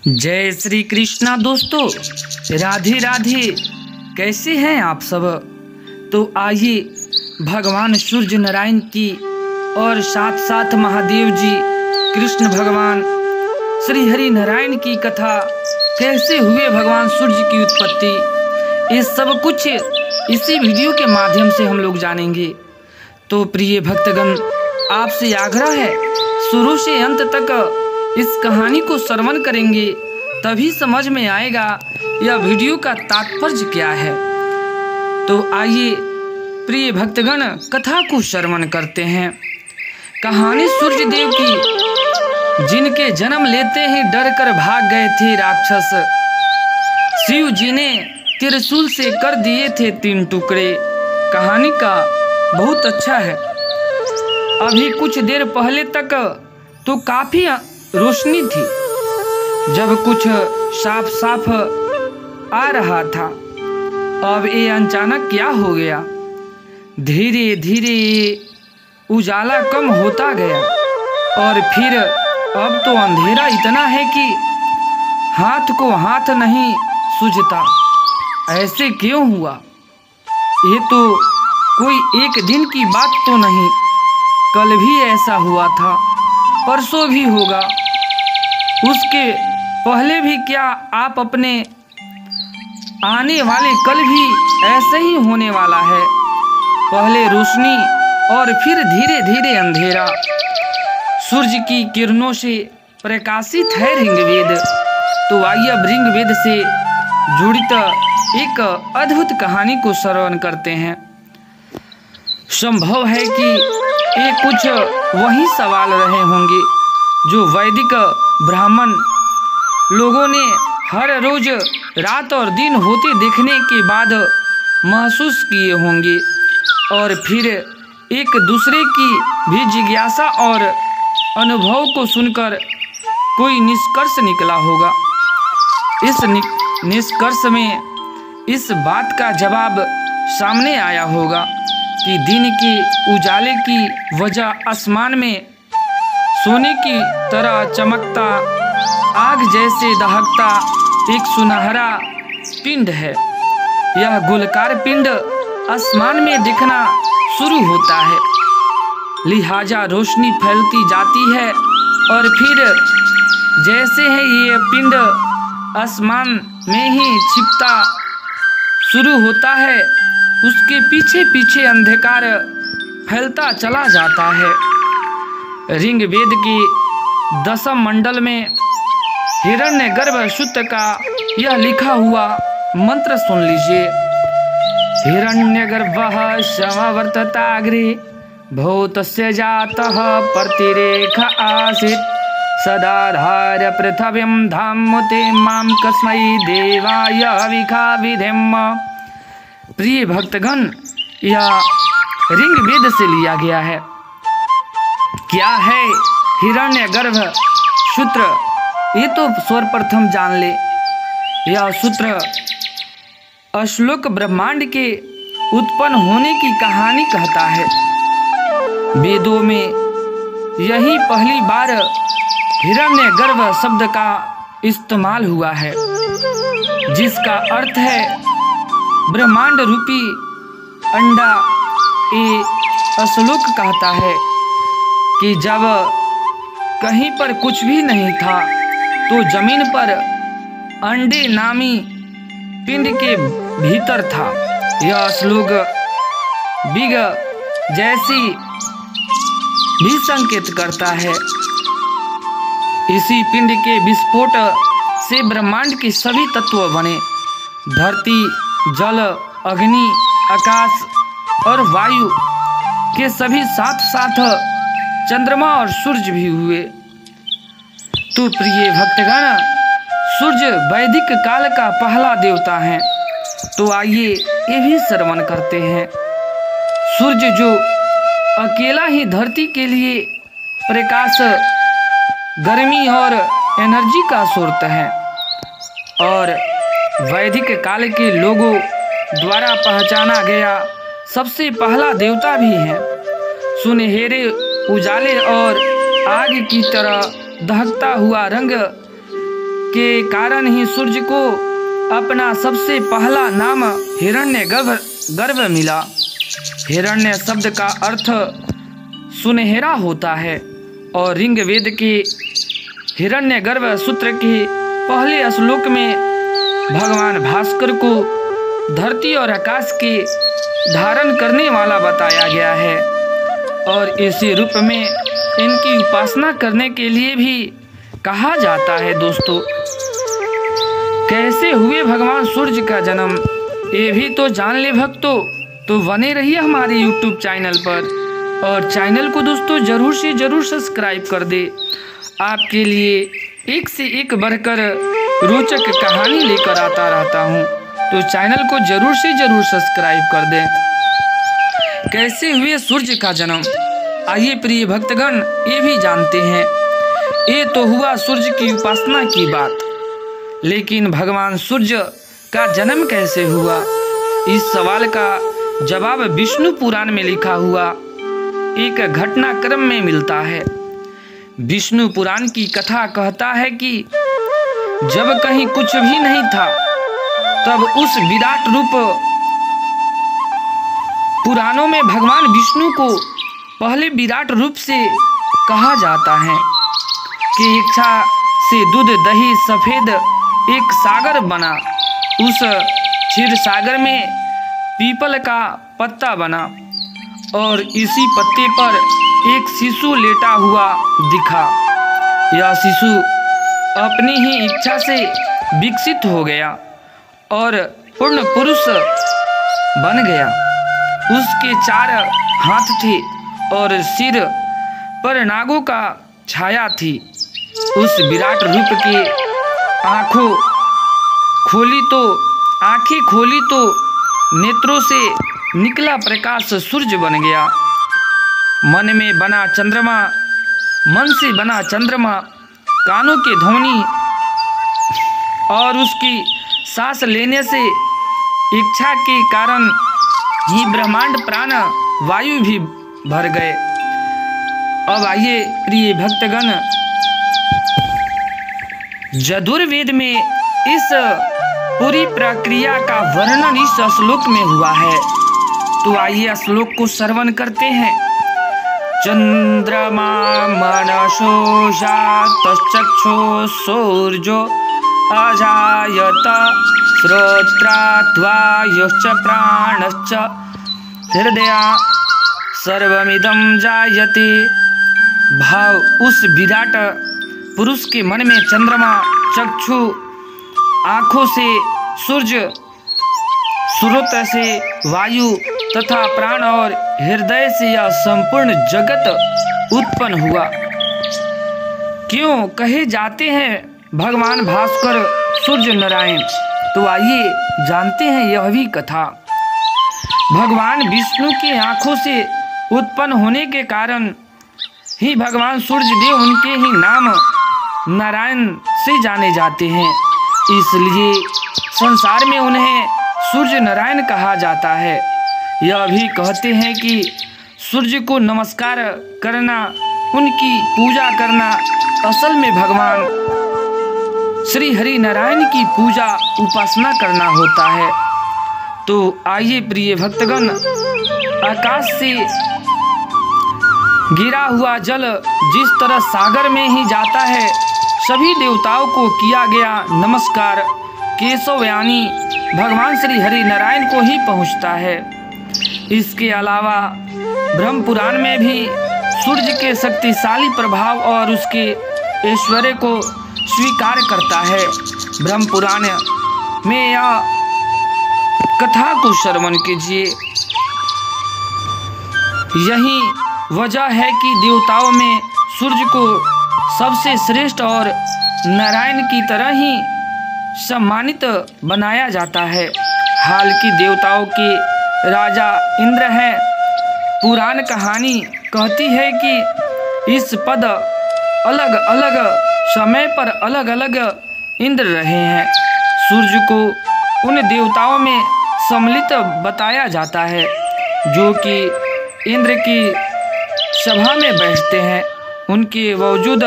जय श्री कृष्णा दोस्तों, राधे राधे। कैसे हैं आप सब। तो आइए भगवान सूर्य नारायण की और साथ साथ महादेव जी कृष्ण भगवान श्री हरि नारायण की कथा, कैसे हुए भगवान सूर्य की उत्पत्ति, ये सब कुछ इसी वीडियो के माध्यम से हम लोग जानेंगे। तो प्रिय भक्तगण, आपसे आग्रह है शुरू से अंत तक इस कहानी को श्रवण करेंगे, तभी समझ में आएगा यह वीडियो का तात्पर्य क्या है। तो आइए प्रिय भक्तगण, कथा को श्रवण करते हैं। कहानी सूर्य देव की, जिनके जन्म लेते ही डर कर भाग गए थे राक्षस। शिव जी ने त्रिशूल से कर दिए थे 3 टुकड़े। कहानी का बहुत अच्छा है। अभी कुछ देर पहले तक तो काफी रोशनी थी, जब कुछ साफ साफ आ रहा था। अब ये अचानक क्या हो गया। धीरे धीरे उजाला कम होता गया और फिर अब तो अंधेरा इतना है कि हाथ को हाथ नहीं सूझता। ऐसे क्यों हुआ। ये तो कोई एक दिन की बात तो नहीं, कल भी ऐसा हुआ था, परसों भी होगा, उसके पहले भी। क्या आप अपने आने वाले कल भी ऐसे ही होने वाला है। पहले रोशनी और फिर धीरे धीरे अंधेरा। सूर्य की किरणों से प्रकाशित है ऋग्वेद। तो आइए अब ऋग्वेद से जुड़ित एक अद्भुत कहानी को श्रवण करते हैं। संभव है कि ये कुछ वही सवाल रहे होंगे जो वैदिक ब्राह्मण लोगों ने हर रोज रात और दिन होते देखने के बाद महसूस किए होंगे, और फिर एक दूसरे की भी जिज्ञासा और अनुभव को सुनकर कोई निष्कर्ष निकला होगा। इस निष्कर्ष में इस बात का जवाब सामने आया होगा कि दिन के उजाले की वजह आसमान में सोने की तरह चमकता, आग जैसे दहकता एक सुनहरा पिंड है। यह गोलाकार पिंड आसमान में दिखना शुरू होता है, लिहाजा रोशनी फैलती जाती है, और फिर जैसे ही ये पिंड आसमान में ही छिपता शुरू होता है, उसके पीछे पीछे अंधकार फैलता चला जाता है। ऋग्वेद के 10वें मंडल में हिरण्यगर्भ सूक्त का यह लिखा हुआ मंत्र सुन लीजिए। हिरण्यगर्भः समवर्तताग्रे भूतस्य जातः प्रतिरेख आसीत् सदाधार्य पृथिवीं धामुते मां कस्मै देवाय हविषा विधेम। प्रिय भक्तगण, यह ऋग्वेद से लिया गया है। क्या है हिरण्यगर्भ सूत्र, ये तो सर्वप्रथम जान ले। यह सूत्र अश्लोक ब्रह्मांड के उत्पन्न होने की कहानी कहता है। वेदों में यही पहली बार हिरण्यगर्भ शब्द का इस्तेमाल हुआ है, जिसका अर्थ है ब्रह्मांड रूपी अंडा। ये अश्लोक कहता है कि जब कहीं पर कुछ भी नहीं था तो जमीन पर अंडे नामी पिंड के भीतर था। यह श्लोक बिग जैसी भी संकेत करता है। इसी पिंड के विस्फोट से ब्रह्मांड के सभी तत्व बने। धरती, जल, अग्नि, आकाश और वायु के सभी साथ साथ चंद्रमा और सूर्य भी हुए। तो प्रिय भक्तगण, सूर्य वैदिक काल का पहला देवता है। तो आइए ये भी श्रवण करते हैं। सूर्य जो अकेला ही धरती के लिए प्रकाश, गर्मी और एनर्जी का स्रोत है, और वैदिक काल के लोगों द्वारा पहचाना गया सबसे पहला देवता भी है। सुनहरे उजाले और आग की तरह दहकता हुआ रंग के कारण ही सूर्य को अपना सबसे पहला नाम हिरण्यगर्भ मिला। हिरण्य शब्द का अर्थ सुनहरा होता है और ऋग्वेद के हिरण्यगर्भ सूत्र के पहले श्लोक में भगवान भास्कर को धरती और आकाश के धारण करने वाला बताया गया है और इसी रूप में इनकी उपासना करने के लिए भी कहा जाता है। दोस्तों, कैसे हुए भगवान सूर्य का जन्म, ये भी तो जान ले भक्तों। तो बने रहिए हमारे YouTube चैनल पर और चैनल को दोस्तों जरूर से जरूर सब्सक्राइब कर दे। आपके लिए एक से एक बढ़कर रोचक कहानी लेकर आता रहता हूँ, तो चैनल को जरूर से जरूर सब्सक्राइब कर दें। कैसे हुए सूर्य का जन्म, आइए प्रिय भक्तगण ये भी जानते हैं। ये तो हुआ सूर्य की उपासना की बात, लेकिन भगवान सूर्य का जन्म कैसे हुआ, इस सवाल का जवाब विष्णु पुराण में लिखा हुआ एक घटनाक्रम में मिलता है। विष्णु पुराण की कथा कहता है कि जब कहीं कुछ भी नहीं था, तब उस विराट रूप पुराणों में भगवान विष्णु को पहले विराट रूप से कहा जाता है कि इच्छा से दूध दही सफेद एक सागर बना। उस क्षीर सागर में पीपल का पत्ता बना और इसी पत्ते पर एक शिशु लेटा हुआ दिखा। यह शिशु अपनी ही इच्छा से विकसित हो गया और पूर्ण पुरुष बन गया। उसके 4 हाथ थे और सिर पर नागों का छाया थी। उस विराट रूप के आंखें खोली तो नेत्रों से निकला प्रकाश सूर्य बन गया। मन से बना चंद्रमा, कानों की ध्वनि और उसकी सांस लेने से इच्छा के कारण ही ब्रह्मांड प्राण वायु भी भर गए। अब आइए प्रिय भक्तगण, यजुर्वेद में इस पूरी प्रक्रिया का वर्णन इस श्लोक में हुआ है। तो आइए श्लोक को श्रवण करते हैं। चंद्रमा मनसो जातश्चक्षु सूर्यो अजायत श्रोत्राद्वायुश्च प्राणश्च हृदया सर्वमिदं जायते। भाव, उस विराट पुरुष के मन में चंद्रमा, चक्षु आँखों से सूर्य, श्रोत से वायु तथा प्राण और हृदय से यह संपूर्ण जगत उत्पन्न हुआ। क्यों कहे जाते हैं भगवान भास्कर सूर्य नारायण, तो आइए जानते हैं यह भी कथा। भगवान विष्णु की आंखों से उत्पन्न होने के कारण ही भगवान सूर्य देव उनके ही नाम नारायण से जाने जाते हैं, इसलिए संसार में उन्हें सूर्य नारायण कहा जाता है। यह भी कहते हैं कि सूर्य को नमस्कार करना, उनकी पूजा करना असल में भगवान श्री हरि नारायण की पूजा उपासना करना होता है। तो आइए प्रिय भक्तगण, आकाश से गिरा हुआ जल जिस तरह सागर में ही जाता है, सभी देवताओं को किया गया नमस्कार केशव यानी भगवान श्री हरि नारायण को ही पहुँचता है। इसके अलावा ब्रह्म पुराण में भी सूर्य के शक्तिशाली प्रभाव और उसके ऐश्वर्य को स्वीकार करता है। ब्रह्म पुराण में यह कथा को श्रवण कीजिए। यही वजह है कि देवताओं में सूर्य को सबसे श्रेष्ठ और नारायण की तरह ही सम्मानित बनाया जाता है। हाल की देवताओं के राजा इंद्र हैं। पुराण कहानी कहती है कि इस पद अलग अलग समय पर अलग अलग इंद्र रहे हैं। सूर्य को उन देवताओं में सम्मिलित बताया जाता है जो कि इंद्र की सभा में बैठते हैं। उनके बावजूद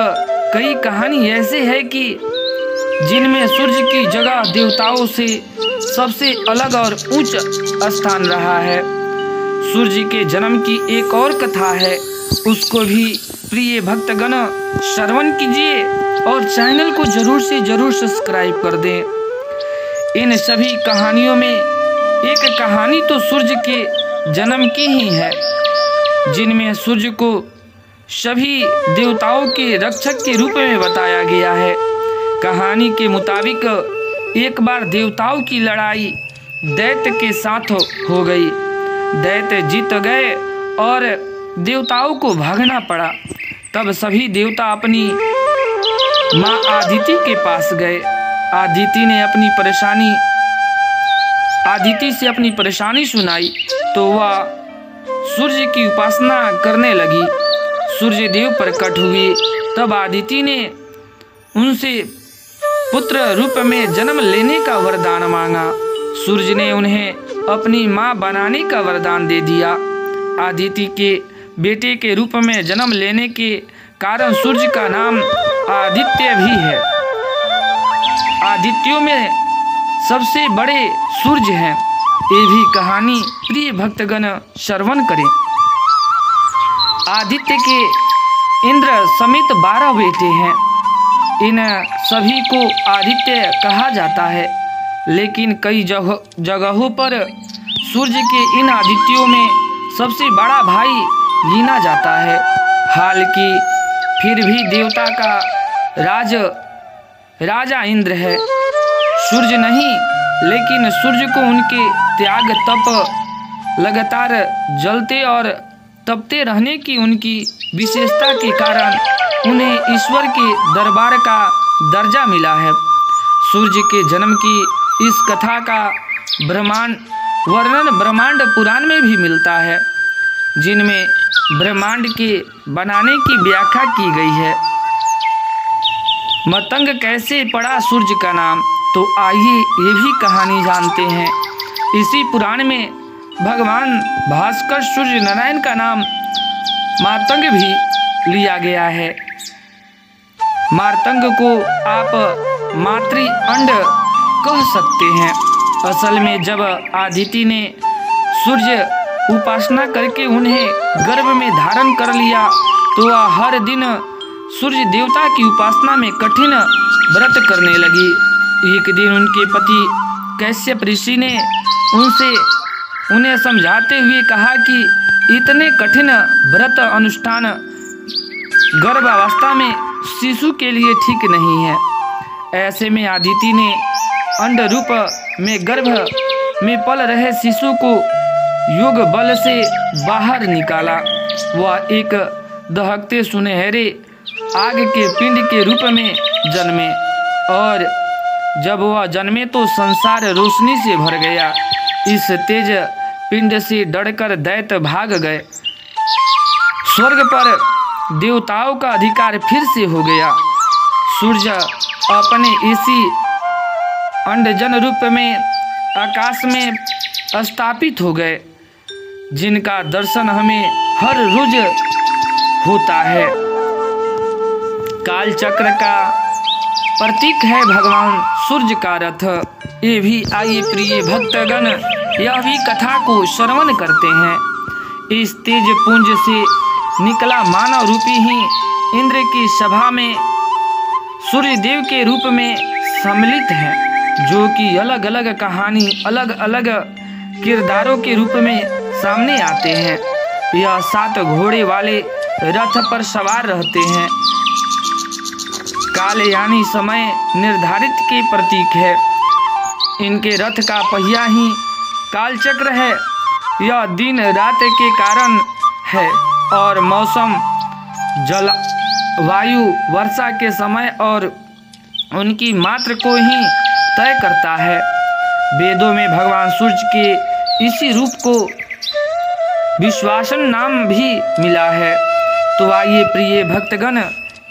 कई कहानी ऐसे है कि जिनमें सूर्य की जगह देवताओं से सबसे अलग और उच्च स्थान रहा है। सूर्य के जन्म की एक और कथा है, उसको भी प्रिय भक्तगण श्रवण कीजिए और चैनल को जरूर से जरूर सब्सक्राइब कर दें। इन सभी कहानियों में एक कहानी तो सूर्य के जन्म की ही है, जिनमें सूर्य को सभी देवताओं के रक्षक के रूप में बताया गया है। कहानी के मुताबिक एक बार देवताओं की लड़ाई दैत्य के साथ हो गई। दैत्य जीत गए और देवताओं को भागना पड़ा। तब सभी देवता अपनी माँ आदिति के पास गए। आदिति से अपनी परेशानी सुनाई तो वह सूर्य की उपासना करने लगी। सूर्य देव प्रकट हुए। तब आदिति ने उनसे पुत्र रूप में जन्म लेने का वरदान मांगा। सूर्य ने उन्हें अपनी मां बनाने का वरदान दे दिया। आदिति के बेटे के रूप में जन्म लेने के कारण सूर्य का नाम आदित्य भी है। आदित्यों में सबसे बड़े सूर्य हैं। ये भी कहानी प्रिय भक्तगण श्रवण करें। आदित्य के इंद्र समेत 12 बेटे हैं। इन सभी को आदित्य कहा जाता है, लेकिन कई जगहों पर सूर्य के इन आदित्यों में सबसे बड़ा भाई गिना जाता है। हालांकि फिर भी देवता का राजा इंद्र है, सूर्य नहीं। लेकिन सूर्य को उनके त्याग तप लगातार जलते और तपते रहने की उनकी विशेषता के कारण उन्हें ईश्वर के दरबार का दर्जा मिला है। सूर्य के जन्म की इस कथा का वर्णन ब्रह्मांड पुराण में भी मिलता है, जिनमें ब्रह्मांड के बनाने की व्याख्या की गई है। मतंग कैसे पड़ा सूर्य का नाम, तो आइए ये भी कहानी जानते हैं। इसी पुराण में भगवान भास्कर सूर्य नारायण का नाम मातंग भी लिया गया है। मातंग को आप मातृ अंड कह सकते हैं। असल में जब आदिति ने सूर्य उपासना करके उन्हें गर्भ में धारण कर लिया तो वह हर दिन सूर्य देवता की उपासना में कठिन व्रत करने लगी। एक दिन उनके पति कश्यप ऋषि ने उन्हें समझाते हुए कहा कि इतने कठिन व्रत अनुष्ठान गर्भावस्था में शिशु के लिए ठीक नहीं है। ऐसे में आदिति ने अंड रूप में गर्भ में पल रहे शिशु को योग बल से बाहर निकाला। वह एक दहकते सुनहरे आग के पिंड के रूप में जन्मे और जब वह जन्मे तो संसार रोशनी से भर गया। इस तेज पिंड से डरकर दैत्य भाग गए। स्वर्ग पर देवताओं का अधिकार फिर से हो गया। सूर्य अपने इसी अंडजन रूप में आकाश में स्थापित हो गए, जिनका दर्शन हमें हर रोज होता है। काल चक्र का प्रतीक है भगवान सूर्य का रथ। ये भी आइए प्रिय भक्तगण यह भी कथा को श्रवण करते हैं। इस तेज पुंज से निकला मानव रूपी ही इंद्र की सभा में सूर्य देव के रूप में सम्मिलित है, जो कि अलग अलग कहानी अलग अलग किरदारों के रूप में सामने आते हैं। यह 7 घोड़े वाले रथ पर सवार रहते हैं। काल यानी समय निर्धारित के प्रतीक है। इनके रथ का पहिया ही कालचक्र है। यह दिन रात के कारण है और मौसम, जल, वायु, वर्षा के समय और उनकी मात्रा को ही तय करता है। वेदों में भगवान सूर्य के इसी रूप को विश्वासन नाम भी मिला है। तो आइए प्रिय भक्तगण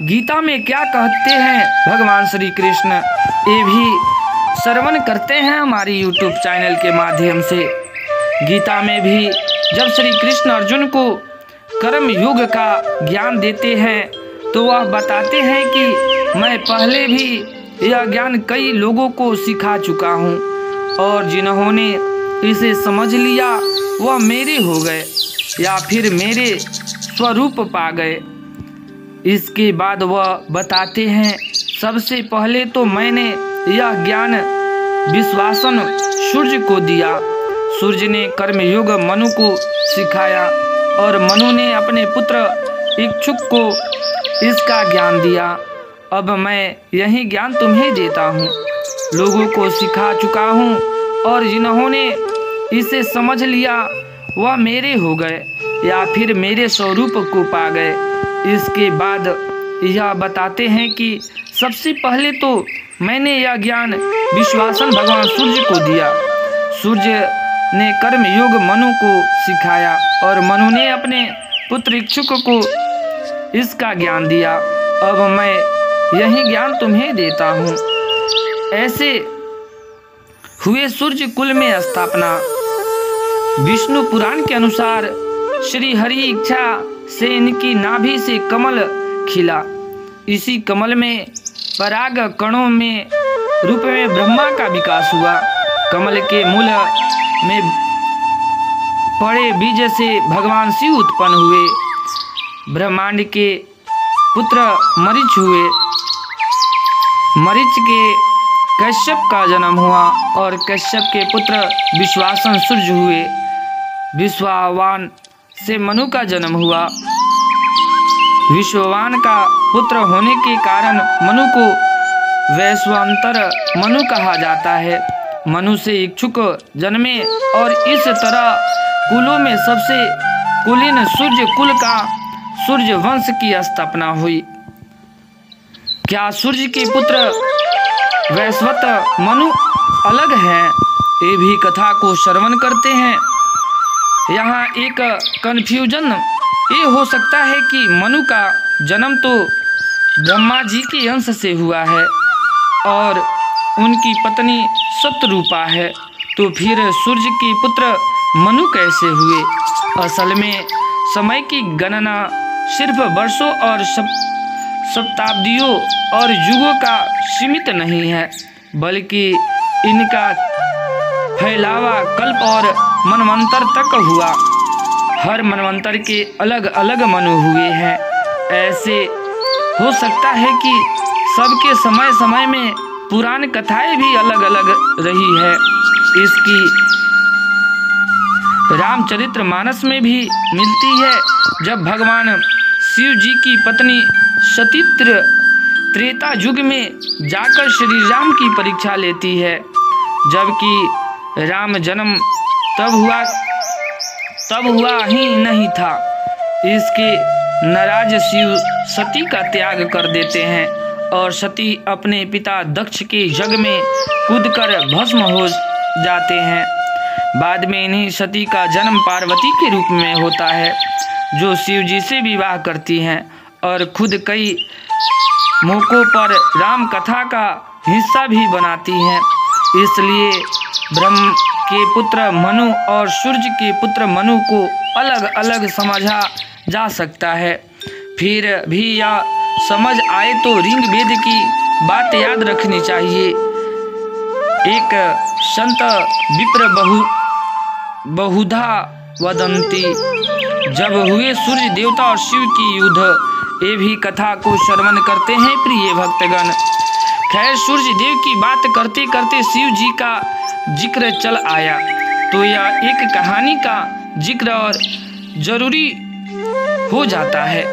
गीता में क्या कहते हैं भगवान श्री कृष्ण, ये भी श्रवण करते हैं हमारी YouTube चैनल के माध्यम से। गीता में भी जब श्री कृष्ण अर्जुन को कर्म योग का ज्ञान देते हैं तो वह बताते हैं कि मैं पहले भी यह ज्ञान कई लोगों को सिखा चुका हूँ और जिन्होंने इसे समझ लिया वह मेरे हो गए या फिर मेरे स्वरूप पा गए। इसके बाद वह बताते हैं, सबसे पहले तो मैंने यह ज्ञान विश्वासन सूर्य को दिया। सूर्य ने कर्मयोग मनु को सिखाया और मनु ने अपने पुत्र इक्षुक को इसका ज्ञान दिया। अब मैं यही ज्ञान तुम्हें देता हूँ। लोगों को सिखा चुका हूँ और जिन्होंने इसे समझ लिया वह मेरे हो गए या फिर मेरे स्वरूप को पा गए। इसके बाद यह बताते हैं कि सबसे पहले तो मैंने यह ज्ञान विश्वासन भगवान सूर्य को दिया। सूर्य ने कर्म योग मनु को सिखाया और मनु ने अपने पुत्र इक्षुक को इसका ज्ञान दिया। अब मैं यही ज्ञान तुम्हें देता हूँ। ऐसे हुए सूर्य कुल में स्थापना। विष्णु पुराण के अनुसार श्री हरि इच्छा से इनकी नाभि से कमल खिला। इसी कमल में पराग कणों में रूप में ब्रह्मा का विकास हुआ। कमल के मूल में पड़े बीज से भगवान शिव उत्पन्न हुए। ब्रह्मांड के पुत्र मरीच हुए। मरीच के कश्यप का जन्म हुआ और कश्यप के पुत्र विश्वासन सूर्य हुए। विश्वावान से मनु का जन्म हुआ। विश्ववान का पुत्र होने के कारण मनु को वैश्वांतर मनु कहा जाता है। मनु से इक्षुक जन्मे और इस तरह कुलों में सबसे कुलीन सूर्य कुल का सूर्य वंश की स्थापना हुई। क्या सूर्य के पुत्र वैश्वत मनु अलग हैं? ये भी कथा को श्रवण करते हैं। यहाँ एक कन्फ्यूजन ये हो सकता है कि मनु का जन्म तो ब्रह्मा जी के अंश से हुआ है और उनकी पत्नी सतरूपा है, तो फिर सूर्य के पुत्र मनु कैसे हुए? असल में समय की गणना सिर्फ वर्षों और शताब्दियों और युगों का सीमित नहीं है, बल्कि इनका फैलावा कल्प और मनवंतर तक हुआ। हर मनवंतर के अलग अलग मनु हुए हैं। ऐसे हो सकता है कि सबके समय समय में पुराण कथाएं भी अलग अलग रही है। इसकी रामचरितमानस में भी मिलती है, जब भगवान शिव जी की पत्नी सती त्रेता युग में जाकर श्री राम की परीक्षा लेती है, जबकि राम जन्म तब हुआ ही नहीं था। इसके नाराज शिव सती का त्याग कर देते हैं और सती अपने पिता दक्ष के यज्ञ में कूदकर भस्म हो जाते हैं। बाद में इन्हीं सती का जन्म पार्वती के रूप में होता है, जो शिव जी से विवाह करती हैं और खुद कई मौकों पर राम कथा का हिस्सा भी बनाती हैं। इसलिए ब्रह्म के पुत्र मनु और सूर्य के पुत्र मनु को अलग अलग समझा जा सकता है। फिर भी यह समझ आए तो ऋग वेद की बात याद रखनी चाहिए। एक संत विप्र बहुधा वदंती, जब हुए सूर्य देवता और शिव की युद्ध, ये भी कथा को श्रवण करते हैं प्रिय भक्तगण। खैर, सूर्य देव की बात करते करते शिव जी का जिक्र चल आया, तो यह एक कहानी का जिक्र और जरूरी हो जाता है।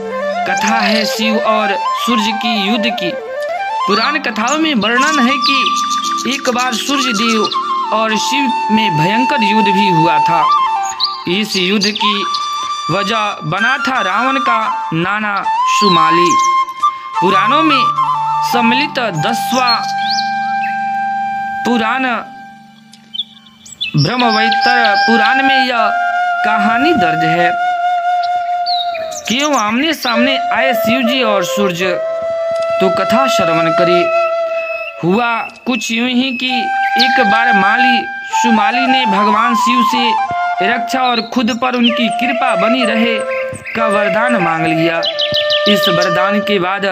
कथा है शिव और सूर्य की युद्ध की। पुराण कथाओं में वर्णन है कि एक बार सूर्य देव और शिव में भयंकर युद्ध भी हुआ था। इस युद्ध की वजह बना था रावण का नाना शुमाली। पुराणों में सम्मिलित 10वां पुराण ब्रह्मवैवर्त पुराण में यह कहानी दर्ज है। क्यों आमने सामने आए शिव जी और सूर्य, तो कथा श्रवण करिए। हुआ कुछ यूं ही कि एक बार शुमाली ने भगवान शिव से रक्षा और खुद पर उनकी कृपा बनी रहे का वरदान मांग लिया। इस वरदान के बाद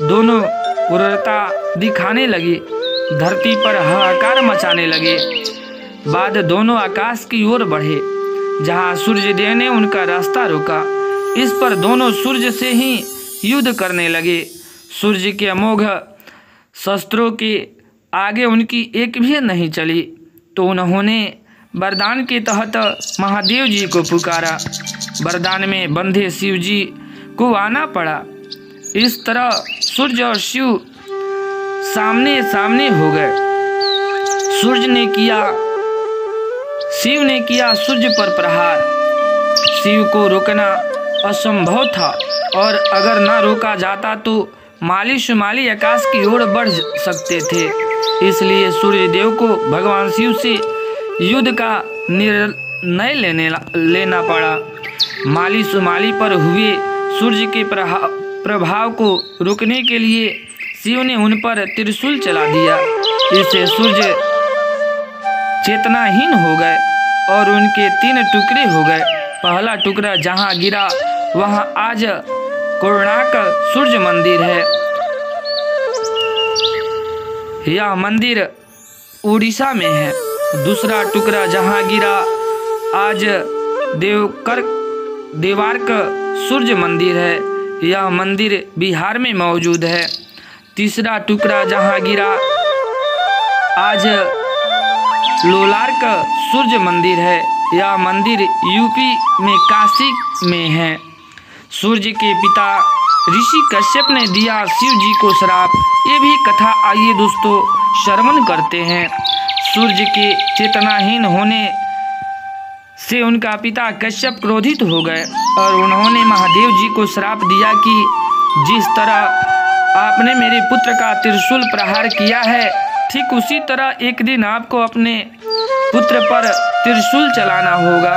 दोनों क्रूरता दिखाने लगे, धरती पर हाहाकार मचाने लगे। बाद दोनों आकाश की ओर बढ़े, जहाँ सूर्यदेव ने उनका रास्ता रोका। इस पर दोनों सूर्य से ही युद्ध करने लगे। सूर्य के अमोघ शस्त्रों के आगे उनकी एक भी नहीं चली, तो उन्होंने वरदान के तहत महादेव जी को पुकारा। वरदान में बंधे शिव जी को आना पड़ा। इस तरह सूर्य और शिव सामने सामने हो गए। शिव ने किया सूर्य पर प्रहार। शिव को रोकना असंभव था, और अगर न रोका जाता तो माली शुमाली आकाश की ओर बढ़ सकते थे। इसलिए सूर्यदेव को भगवान शिव से युद्ध का निर्णय लेना पड़ा। माली शुमाली पर हुए सूर्य के प्रभाव को रोकने के लिए शिव ने उन पर त्रिशूल चला दिया। इससे सूर्य चेतनाहीन हो गए और उनके 3 टुकड़े हो गए। पहला टुकड़ा जहां गिरा वहां आज कोणार्क सूर्य मंदिर है। यह मंदिर उड़ीसा में है। दूसरा टुकड़ा जहां गिरा आज देवार्क सूर्य मंदिर है। यह मंदिर बिहार में मौजूद है। तीसरा टुकड़ा जहां गिरा आज लोलार्क सूर्य मंदिर है। यह मंदिर यूपी में काशी में है। सूर्य के पिता ऋषि कश्यप ने दिया शिव जी को श्राप। ये भी कथा आइए दोस्तों श्रवण करते हैं। सूर्य के चेतनाहीन होने से उनका पिता कश्यप क्रोधित हो गए और उन्होंने महादेव जी को श्राप दिया कि जिस तरह आपने मेरे पुत्र का त्रिशूल प्रहार किया है, ठीक उसी तरह एक दिन आपको अपने पुत्र पर त्रिशूल चलाना होगा।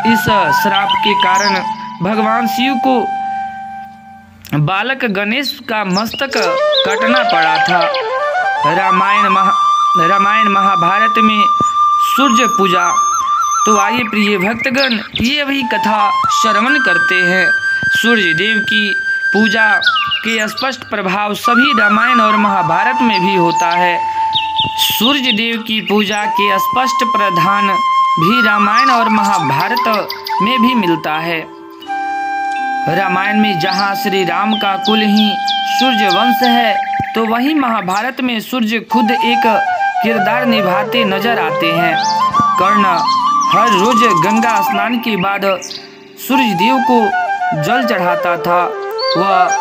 इस श्राप के कारण भगवान शिव को बालक गणेश का मस्तक काटना पड़ा था। रामायण महाभारत में सूर्य पूजा। तो आइए प्रिय भक्तगण ये भी कथा श्रवण करते हैं। सूर्य देव की पूजा के स्पष्ट प्रभाव सभी रामायण और महाभारत में भी होता है। सूर्य देव की पूजा के स्पष्ट प्रावधान भी रामायण और महाभारत में भी मिलता है। रामायण में जहाँ श्री राम का कुल ही सूर्य वंश है, तो वहीं महाभारत में सूर्य खुद एक किरदार निभाते नजर आते हैं। कर्ण हर रोज गंगा स्नान के बाद सूर्य देव को जल चढ़ाता था। वह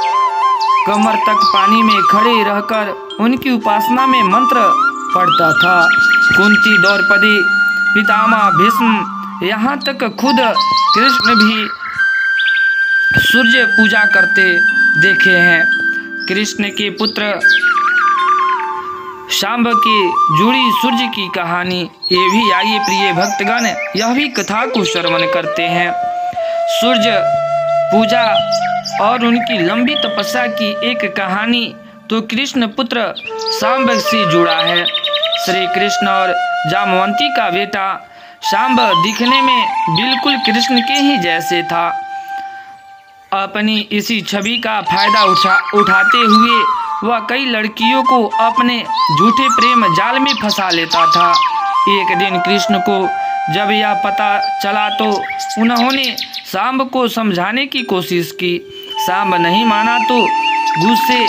कमर तक पानी में खड़े रहकर उनकी उपासना में मंत्र पढ़ता था। कुंती, द्रौपदी, पितामह भीष्म, यहाँ तक खुद कृष्ण भी सूर्य पूजा करते देखे हैं। कृष्ण के पुत्र शांब की जुड़ी सूर्य की कहानी ये भी आइए प्रिय भक्तगण यह भी कथा को श्रवण करते हैं। सूर्य पूजा और उनकी लंबी तपस्या की एक कहानी तो कृष्ण पुत्र शांब से जुड़ा है। श्री कृष्ण और जामवंती का बेटा शांब दिखने में बिल्कुल कृष्ण के ही जैसे था। अपनी इसी छवि का फायदा उठाते हुए वह कई लड़कियों को अपने झूठे प्रेम जाल में फंसा लेता था। एक दिन कृष्ण को जब यह पता चला तो उन्होंने शांब को समझाने की कोशिश की। शांब नहीं माना तो गुस्से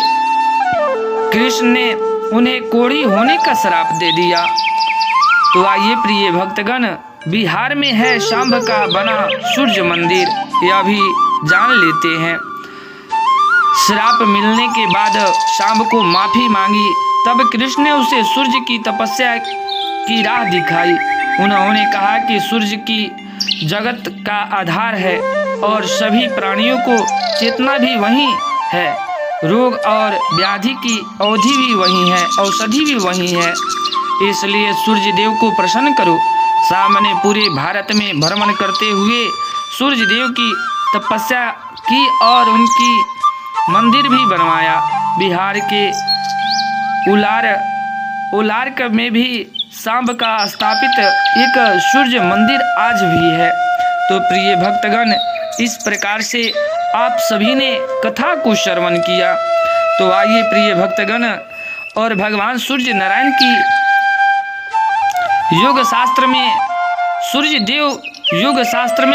कृष्ण ने उन्हें कोढ़ी होने का श्राप दे दिया। तो आइए प्रिय भक्तगण बिहार में है शांब का बना सूर्य मंदिर, यह भी जान लेते हैं। श्राप मिलने के बाद शांब को माफी मांगी, तब कृष्ण ने उसे सूर्य की तपस्या की राह दिखाई। उन्होंने कहा कि सूर्य की जगत का आधार है और सभी प्राणियों को चेतना भी वही है। रोग और व्याधि की अवधि भी वही है, औषधि भी वही है। इसलिए सूर्य देव को प्रसन्न करो। शांब ने पूरे भारत में भ्रमण करते हुए सूर्य देव की तपस्या की और उनकी मंदिर भी बनवाया। बिहार के उलार्क में भी शांब का स्थापित एक सूर्य मंदिर आज भी है। तो प्रिय भक्तगण इस प्रकार से आप सभी ने कथा को श्रवण किया। तो आइए प्रिय भक्तगण, और भगवान सूर्य नारायण की योग शास्त्र में सूर्य देव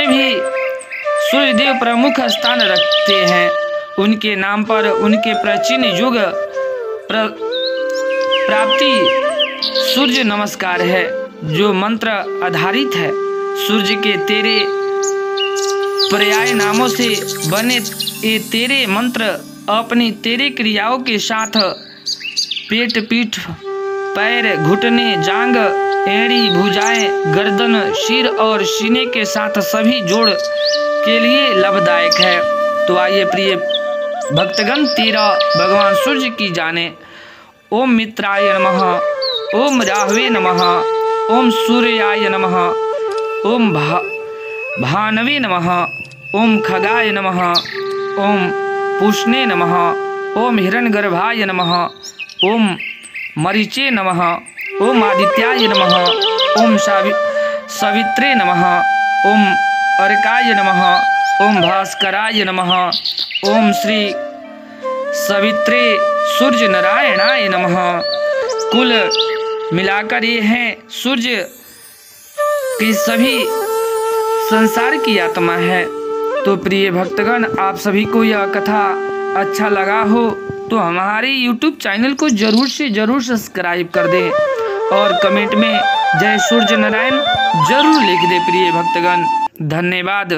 भी सूर्य देव प्रमुख स्थान रखते हैं। उनके नाम पर उनके प्राचीन योग प्राप्ति सूर्य नमस्कार है, जो मंत्र आधारित है। सूर्य के 13 पर्याय नामों से बने ये 13 मंत्र अपनी 13 क्रियाओं के साथ पेट, पीठ, पैर, घुटने, जांग, एड़ी, भुजाएं, गर्दन, सिर और सीने के साथ सभी जोड़ के लिए लाभदायक है। तो आइए प्रिय भक्तगण, 13 भगवान सूर्य की जाने। ओम मित्राय नमः, ओम राहवे नमः, ओम सूर्याय नमः, ओम भानवे नमः, ओम खगाय नमः, ओम पुष्णे नमः, ओम हिरण्यगर्भाय नमः, ओम मरीचे नमः, ओम आदित्याय नमः, ओम सवित्रे नमः, ओम अर्काय नमः, ओम भास्कराय नमः, ओम श्री सवित्रे सूर्य नारायणाय नमः। कुल मिलाकर ये हैं सूर्य की सभी संसार की आत्मा है। तो प्रिय भक्तगण, आप सभी को यह कथा अच्छा लगा हो तो हमारे YouTube चैनल को जरूर से जरूर सब्सक्राइब कर दें और कमेंट में जय सूर्य नारायण जरूर लिख दे प्रिय भक्तगण। धन्यवाद।